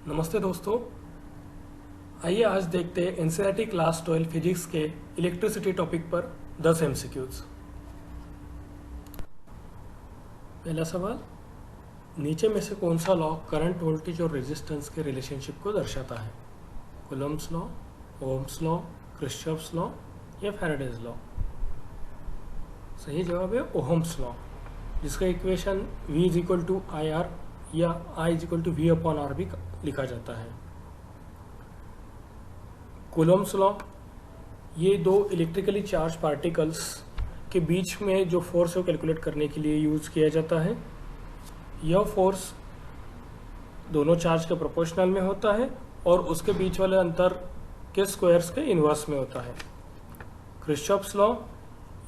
नमस्ते दोस्तों। आइए आज देखते हैं एनसीईआरटी क्लास 12 फिजिक्स के इलेक्ट्रिसिटी टॉपिक पर 10 एमसीक्यूज। पहला सवाल, नीचे में से कौन सा लॉ करंट, वोल्टेज और रेजिस्टेंस के रिलेशनशिप को दर्शाता है? Coulomb's law, Ohm's law, Kirchhoff's law या फैराडेज लॉ? सही जवाब है ओहम्स लॉ, जिसका equation V is equal to I R या I is equal to V upon R भी लिखा जाता है। कूलम्ब्स लॉ, ये दो इलेक्ट्रिकली चार्ज पार्टिकल्स के बीच में जो फोर्स है वो कैलकुलेट करने के लिए यूज किया जाता है। यह फोर्स दोनों चार्ज के प्रोपोर्शनल में होता है और उसके बीच वाले अंतर के स्क्वायर्स के इनवर्स में होता है। किरचॉफ्स लॉ,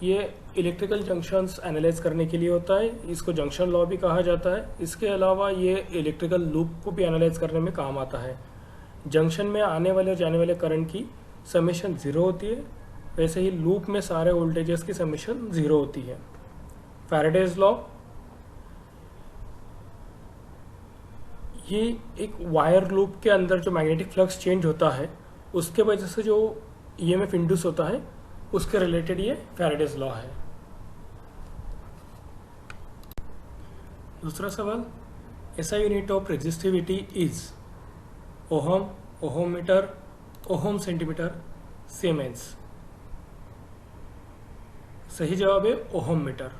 ये इलेक्ट्रिकल जंक्शंस एनालाइज करने के लिए होता है, इसको जंक्शन लॉ भी कहा जाता है। इसके अलावा ये इलेक्ट्रिकल लूप को भी एनालाइज करने में काम आता है। जंक्शन में आने वाले और जाने वाले करंट की समेशन 0 होती है, वैसे ही लूप में सारे वोल्टेजेस की समेशन 0 होती है। फैराडेज लॉ, ये एक वायर लूप के अंदर जो मैग्नेटिक फ्लक्स चेंज होता है उसके वजह से जो ईएमएफ इंड्यूस होता है उसके रिलेटेड ये फैराडेज लॉ है। दूसरा सवाल, SI unit of resistivity is ohm, ohm metre, ohm centimetre, siemens? सही जवाब है ओहम मीटर।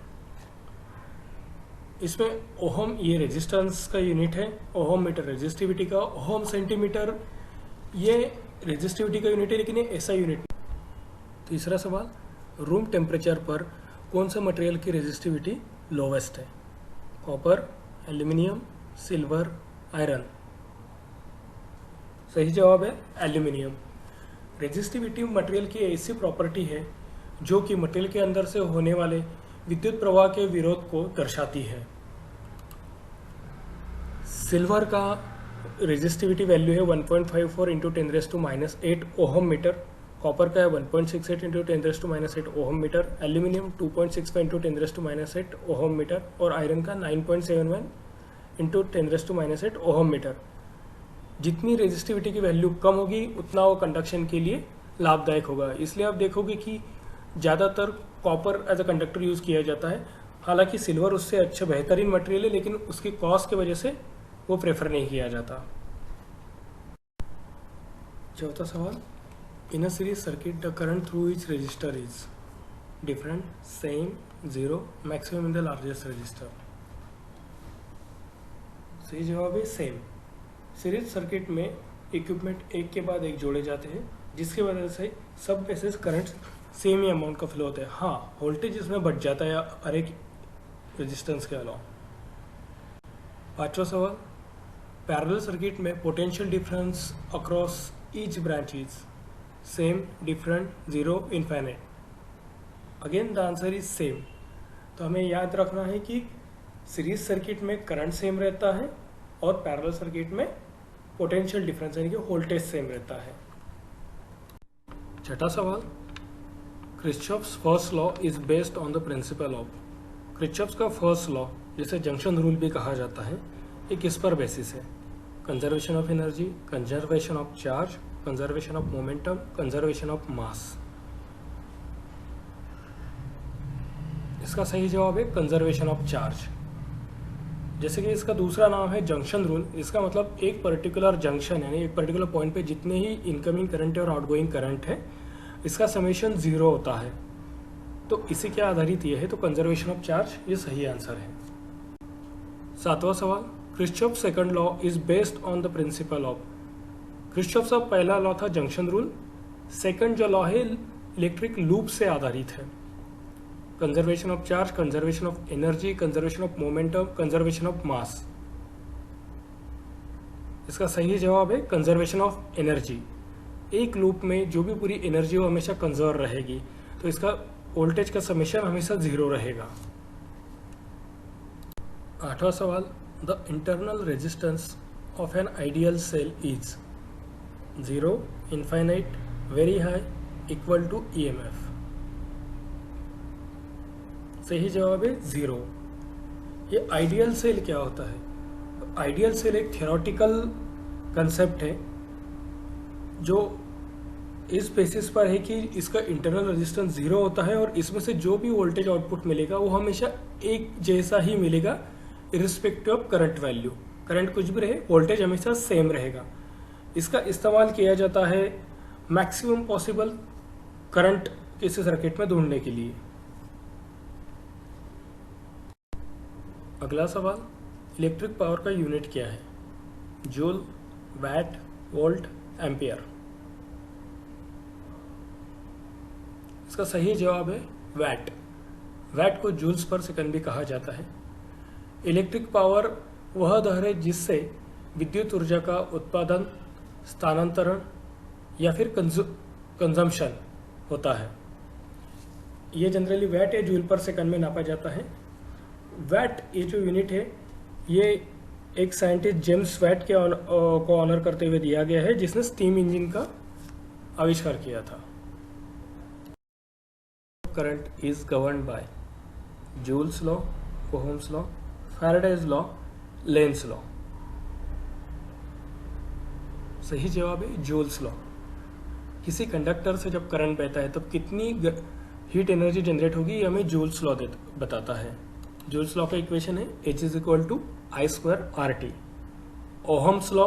इसमें ओहम ये रेजिस्टेंस का यूनिट है, ओहम मीटर रेजिस्टिविटी का, ओहम सेंटीमीटर ये रेजिस्टिविटी का यूनिट है लेकिन ये एसआई यूनिट। तीसरा सवाल, रूम टेम्परेचर पर कौन सा मटेरियल की रेजिस्टिविटी लोवेस्ट है? Copper, aluminium, silver, iron? सही जवाब है एल्यूमिनियम। रेजिस्टिविटी मटेरियल की ऐसी प्रॉपर्टी है जो कि मटेरियल के अंदर से होने वाले विद्युत प्रवाह के विरोध को दर्शाती है। सिल्वर का रेजिस्टिविटी वैल्यू है 1.54 इंटू 10⁻⁻8 ओहम मीटर, कॉपर का है 1.68 into 10⁻⁻8 ohm metre, aluminium 2.65 into 10⁻⁸ ohm metre और आयरन का 9.71 इंटू 10⁻⁸ ओहम मीटर। जितनी रेजिस्टिविटी की वैल्यू कम होगी उतना वो कंडक्शन के लिए लाभदायक होगा। इसलिए आप देखोगे कि ज़्यादातर copper as a conductor use किया जाता है। हालांकि सिल्वर उससे अच्छा बेहतरीन मटेरियल है लेकिन उसकी कॉस्ट की वजह से वो प्रेफर नहीं किया जाता। चौथा सवाल, in a series circuit the current through each resistor is different, same, zero, maximum in the largest resistor? सही जवाब है सेम। सीरीज सर्किट में इक्विपमेंट एक के बाद एक जोड़े जाते हैं जिसकी वजह से सब में करंट सेम ही अमाउंट का फ्लो होता है। हाँ, वोल्टेज इसमें बढ़ जाता है हर एक रेजिस्टेंस के अलावा। पांचवा सवाल, पैरेलल सर्किट में potential difference across each branch is same, different, zero, infinite? Again the answer is same. तो हमें याद रखना है कि सीरीज सर्किट में करंट सेम रहता है और पैरेलल सर्किट में पोटेंशियल डिफरेंस यानी कि वोल्टेज सेम रहता है। छठा सवाल, Kirchhoff's first law is based on the principle of? Kirchhoff's का फर्स्ट लॉ, जिसे जंक्शन रूल भी कहा जाता है, ये किस पर बेसिस है? Conservation of energy, conservation of charge, conservation of momentum, conservation of mass? इसका सही जवाब है कंजर्वेशन ऑफ चार्ज। जैसे कि इसका दूसरा नाम है जंक्शन रूल, इसका मतलब एक पर्टिकुलर जंक्शन यानी एक पर्टिकुलर पॉइंट पे जितने ही इनकमिंग करंट है और आउटगोइंग करंट है इसका समेशन 0 होता है। तो इसी के आधारित ये है, तो कंजर्वेशन ऑफ चार्ज ये सही आंसर है। सातवां सवाल, Kirchhoff's second law is based on the principle of? Kirchhoff's का पहला लॉ था जंक्शन रूल, सेकंड जो लॉ है इलेक्ट्रिक लूप से आधारित है। Conservation of charge, conservation of energy, conservation of momentum, conservation of mass? इसका सही जवाब है कंजर्वेशन ऑफ एनर्जी। एक लूप में जो भी पूरी एनर्जी वो हमेशा कंजर्व रहेगी, तो इसका वोल्टेज का समेशन हमेशा 0 रहेगा। आठवां सवाल, the internal resistance of an ideal cell is 0, infinite, very high, equal to EMF? सही जवाब है 0। ये आइडियल सेल क्या होता है? आइडियल सेल एक थियोरेटिकल कंसेप्ट है जो इस बेसिस पर है कि इसका इंटरनल रेजिस्टेंस 0 होता है और इसमें से जो भी वोल्टेज आउटपुट मिलेगा वो हमेशा एक जैसा ही मिलेगा irrespective of current value. Current कुछ भी रहे, वोल्टेज हमेशा सेम रहेगा। इसका इस्तेमाल किया जाता है मैक्सिमम पॉसिबल करंट किसी सर्किट में ढूंढने के लिए। अगला सवाल, इलेक्ट्रिक पावर का यूनिट क्या है? Joule, watt, volt, ampere. इसका सही जवाब है वैट। वैट को जूल्स पर सेकंड भी कहा जाता है। इलेक्ट्रिक पावर वह दर है जिससे विद्युत ऊर्जा का उत्पादन, स्थानांतरण या फिर कंजम्पशन होता है। ये जनरली वैट या जूल पर सेकंड में नापा जाता है। वैट ये जो यूनिट है ये एक साइंटिस्ट जेम्स वैट के को ऑनर करते हुए दिया गया है, जिसने स्टीम इंजन का आविष्कार किया था। Current is governed by Joule's law, Ohm's law, Faraday's law, Lenz law. सही जवाब है जूल्स लॉ। किसी कंडक्टर से जब करंट बहता है तब कितनी हीट एनर्जी जनरेट होगी ये हमें जूल्स लॉ बताता है। जूल्स लॉ का इक्वेशन है H is equal to I²RT। Ohm's law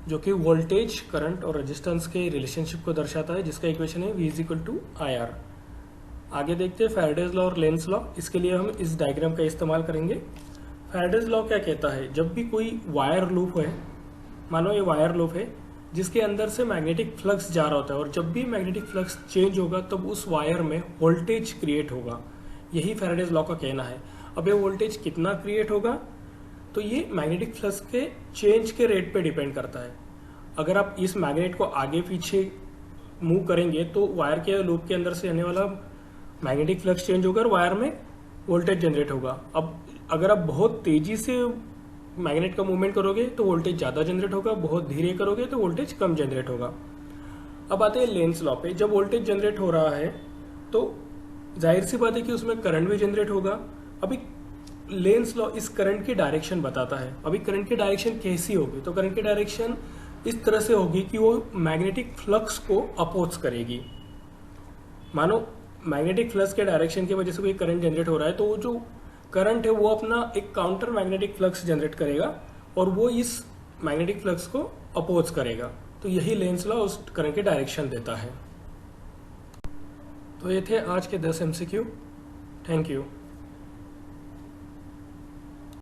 जो कि वोल्टेज, करंट और रेजिस्टेंस के रिलेशनशिप को दर्शाता है, जिसका इक्वेशन है V is equal to IR। आगे देखते हैं फैराडेज लॉ और लेंस लॉ। इसके लिए हम इस डायग्राम का इस्तेमाल करेंगे। फैराडेज लॉ क्या कहता है, जब भी कोई वायर लूप है, मानो ये वायर लूप है जिसके अंदर से मैग्नेटिक फ्लक्स जा रहा होता है और जब भी मैग्नेटिक फ्लक्स चेंज होगा तब उस वायर में वोल्टेज क्रिएट होगा। यही फैराडेज लॉ का कहना है। अब ये वोल्टेज कितना क्रिएट होगा तो ये मैग्नेटिक फ्लक्स के चेंज के रेट पे डिपेंड करता है। अगर आप इस मैग्नेट को आगे पीछे मूव करेंगे तो वायर के लूप के अंदर से आने वाला मैग्नेटिक फ्लक्स चेंज होकर वायर में वोल्टेज जनरेट होगा। अब अगर आप बहुत तेजी से मैग्नेट का मूवमेंट करोगे तो वोल्टेज ज्यादा जनरेट होगा, बहुत धीरे करोगे तो वोल्टेज कम जनरेट होगा। अब आते हैं लेंस लॉ पे। जब वोल्टेज जनरेट हो रहा है तो जाहिर सी बात है कि उसमें करंट भी जनरेट होगा। अभी लेंस लॉ इस करंट की डायरेक्शन बताता है। अभी करंट की डायरेक्शन कैसी होगी, तो करंट की डायरेक्शन इस तरह से होगी कि वो मैग्नेटिक फ्लक्स को अपोज करेगी। मानो मैग्नेटिक फ्लक्स के डायरेक्शन की वजह से कोई करंट जनरेट हो रहा है तो वो जो करंट है वो अपना एक काउंटर मैग्नेटिक फ्लक्स जनरेट करेगा और वो इस मैग्नेटिक फ्लक्स को अपोज करेगा। तो यही लेंस लॉ उस करंट की डायरेक्शन देता है। तो ये थे आज के 10 MCQ। Thank you.